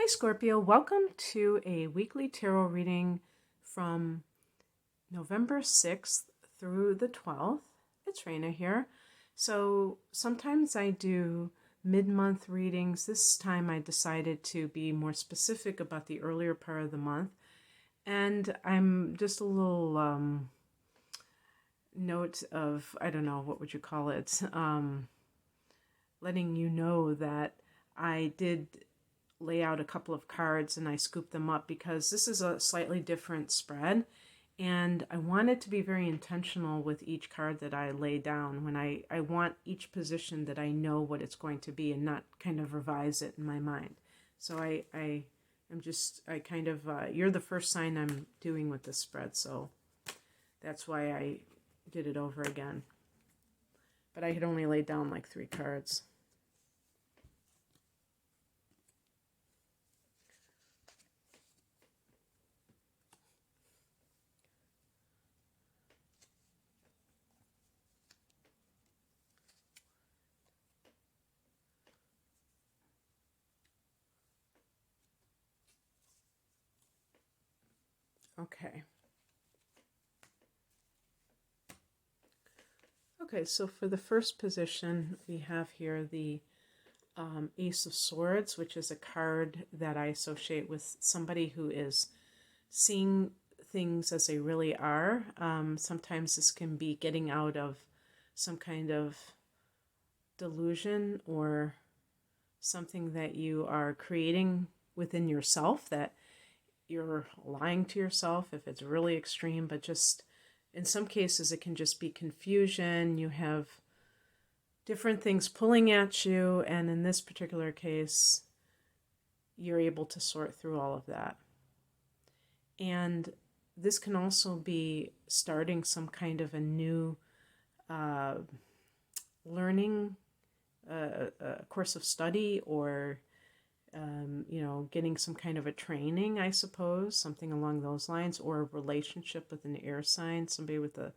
Hi Scorpio, welcome to a weekly tarot reading from November 6th through the 12th. It's Raina here. So sometimes I do mid-month readings. This time I decided to be more specific about the earlier part of the month. And I'm just a little note of, I don't know, what would you call it? Letting you know that I did lay out a couple of cards and I scooped them up because this is a slightly different spread, and I wanted to be very intentional with each card that I lay down. When I want each position that I know what it's going to be and not kind of revise it in my mind. So you're the first sign I'm doing with this spread, so that's why I did it over again. But I had only laid down like 3 cards. Okay, so for the first position, we have here the Ace of Swords, which is a card that I associate with somebody who is seeing things as they really are. Sometimes this can be getting out of some kind of delusion or something that you are creating within yourself, that you're lying to yourself if it's really extreme, but just in some cases it can just be confusion. You have different things pulling at you, and in this particular case you're able to sort through all of that. And this can also be starting some kind of a new learning, a course of study, or getting some kind of a training, I suppose, something along those lines, or a relationship with an air sign, somebody with a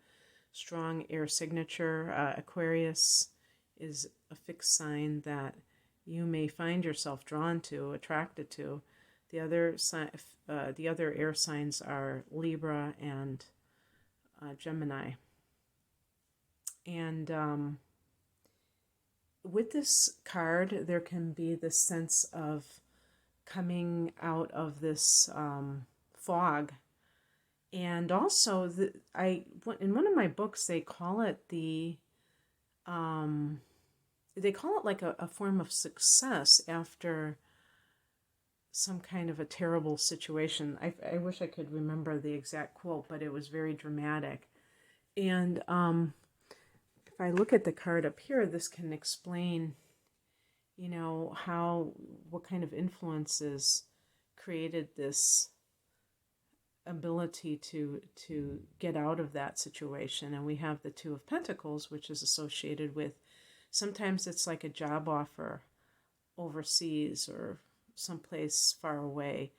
strong air signature. Aquarius is a fixed sign that you may find yourself drawn to, attracted to. The other air signs are Libra and Gemini. And with this card, there can be this sense of coming out of this fog. And also, in one of my books, they call it like a form of success after some kind of a terrible situation. I wish I could remember the exact quote, but it was very dramatic. And if I look at the card up here, this can explain, what kind of influences created this ability to get out of that situation. And we have the Two of Pentacles, which is associated with, sometimes it's like a job offer overseas or someplace far away.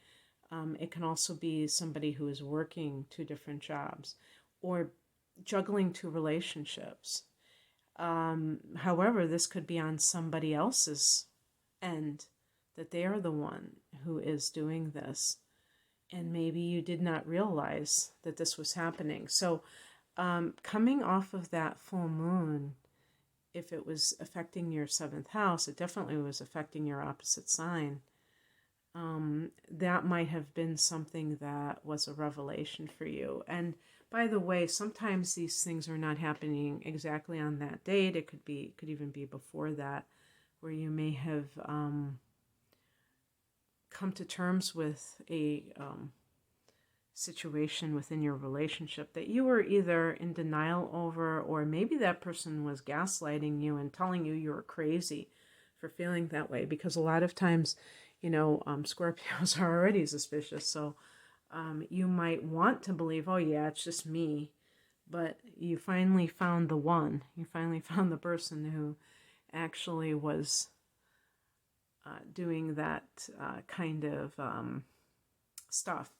It can also be somebody who is working 2 different jobs or juggling 2 relationships. However, this could be on somebody else's end, that they are the one who is doing this, and maybe you did not realize that this was happening. So coming off of that full moon, if it was affecting your 7th house, it definitely was affecting your opposite sign. That might have been something that was a revelation for you. And by the way, sometimes these things are not happening exactly on that date. It could even be before that, where you may have come to terms with a situation within your relationship that you were either in denial over, or maybe that person was gaslighting you and telling you were crazy for feeling that way. Because a lot of times, Scorpios are already suspicious, so you might want to believe, oh yeah, it's just me, but you finally found the one. You finally found the person who actually was doing that kind of stuff.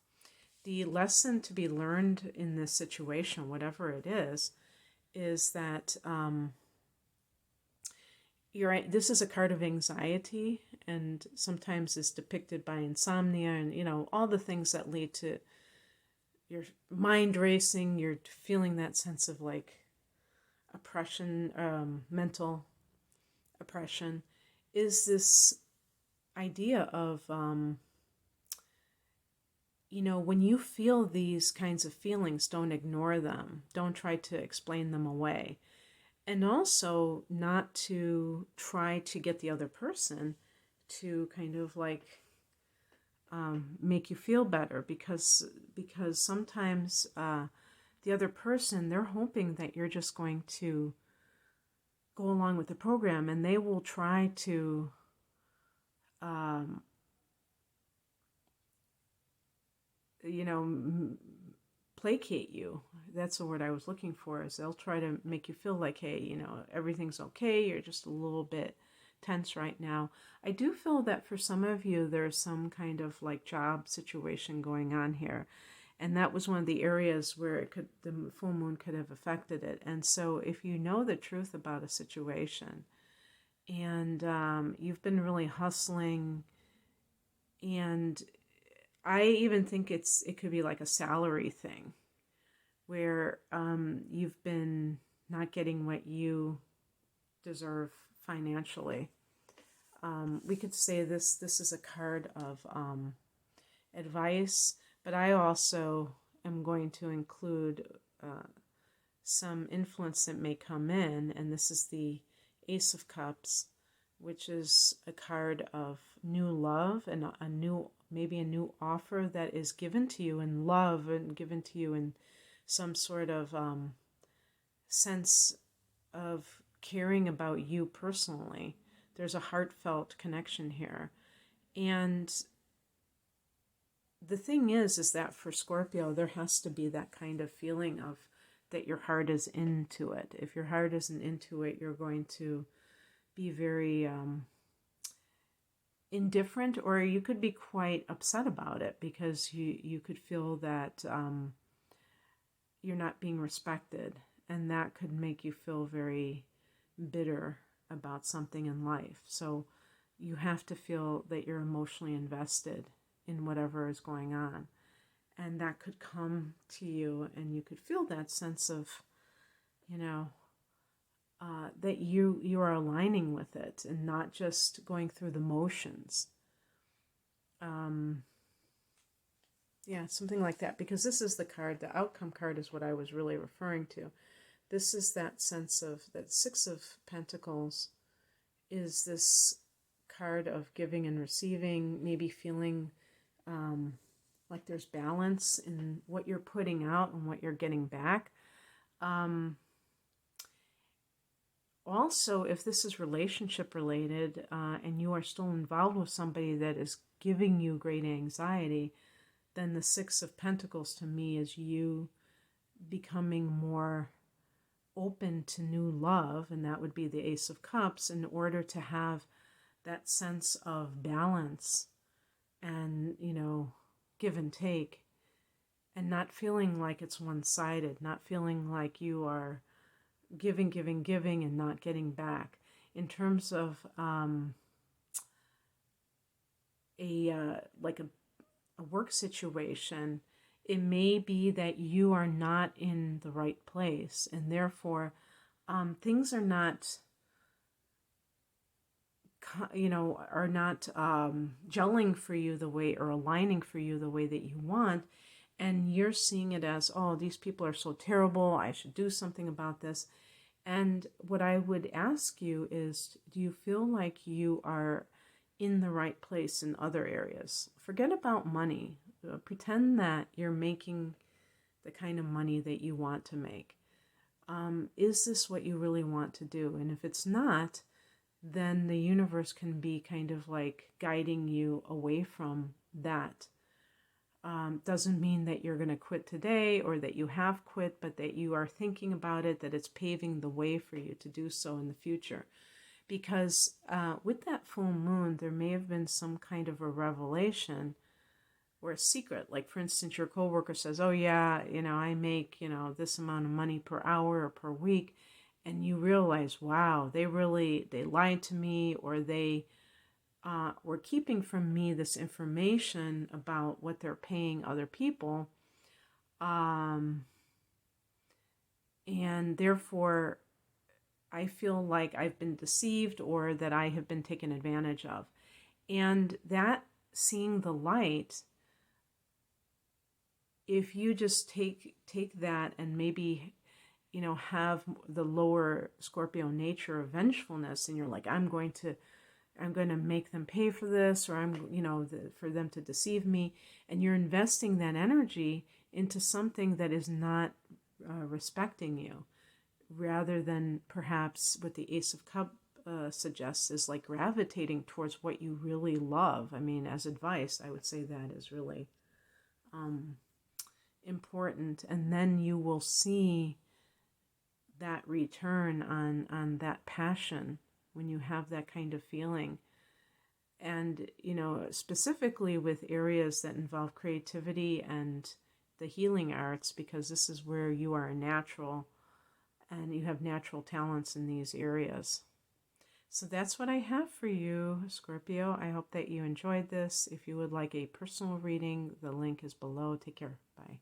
The lesson to be learned in this situation, whatever it is that you're right. This is a card of anxiety, and sometimes is depicted by insomnia and, you know, all the things that lead to your mind racing, you're feeling that sense of like oppression, mental oppression, is this idea of, you know, when you feel these kinds of feelings, don't ignore them. Don't try to explain them away. And also not to try to get the other person to kind of like make you feel better, because sometimes the other person, they're hoping that you're just going to go along with the program, and they will try to you know, placate you. That's the word I was looking for, is they'll try to make you feel like, hey, you know, everything's okay, you're just a little bit tense right now. I do feel that for some of you, there's some kind of like job situation going on here. And that was one of the areas where the full moon could have affected it. And so if you know the truth about a situation, and you've been really hustling, and I even think it could be like a salary thing, where you've been not getting what you deserve financially. We could say this is a card of advice, but I also am going to include some influence that may come in, and this is the Ace of Cups, which is a card of new love and maybe a new offer that is given to you in love and given to you in some sort of sense of caring about you personally. There's a heartfelt connection here. And the thing is that for Scorpio, there has to be that kind of feeling of that your heart is into it. If your heart isn't into it, you're going to be very indifferent, or you could be quite upset about it, because you could feel that you're not being respected, and that could make you feel very bitter about something in life. So you have to feel that you're emotionally invested in whatever is going on, and that could come to you, and you could feel that sense of, you know, that you are aligning with it and not just going through the motions. Yeah, something like that, because this is the card, the outcome card is what I was really referring to. This is that sense of, that Six of Pentacles is this card of giving and receiving, maybe feeling like there's balance in what you're putting out and what you're getting back. Also, if this is relationship related and you are still involved with somebody that is giving you great anxiety, then the Six of Pentacles to me is you becoming more open to new love, and that would be the Ace of Cups, in order to have that sense of balance and, you know, give and take, and not feeling like it's one-sided, not feeling like you are giving and not getting back. In terms of a work situation, it may be that you are not in the right place, and therefore things are not, are not gelling for you the way, or aligning for you the way that you want, and you're seeing it as, oh, these people are so terrible, I should do something about this. And what I would ask you is, do you feel like you are in the right place in other areas? Forget about money. Pretend that you're making the kind of money that you want to make. Is this what you really want to do? And if it's not, then the universe can be kind of like guiding you away from that. Doesn't mean that you're going to quit today, or that you have quit, but that you are thinking about it, that it's paving the way for you to do so in the future. Because with that full moon, there may have been some kind of a revelation or a secret. Like, for instance, your coworker says, oh yeah, I make, this amount of money per hour or per week. And you realize, wow, they lied to me, or they or keeping from me this information about what they're paying other people. And therefore, I feel like I've been deceived or that I have been taken advantage of. And that seeing the light, if you just take that and maybe, you know, have the lower Scorpio nature of vengefulness, and you're like, I'm going to make them pay for this, or for them to deceive me, and you're investing that energy into something that is not respecting you, rather than perhaps what the Ace of Cups suggests is like gravitating towards what you really love. I mean, as advice, I would say that is really important, and then you will see that return on that passion when you have that kind of feeling. And, you know, specifically with areas that involve creativity and the healing arts, because this is where you are a natural and you have natural talents in these areas. So that's what I have for you, Scorpio. I hope that you enjoyed this. If you would like a personal reading, the link is below. Take care. Bye.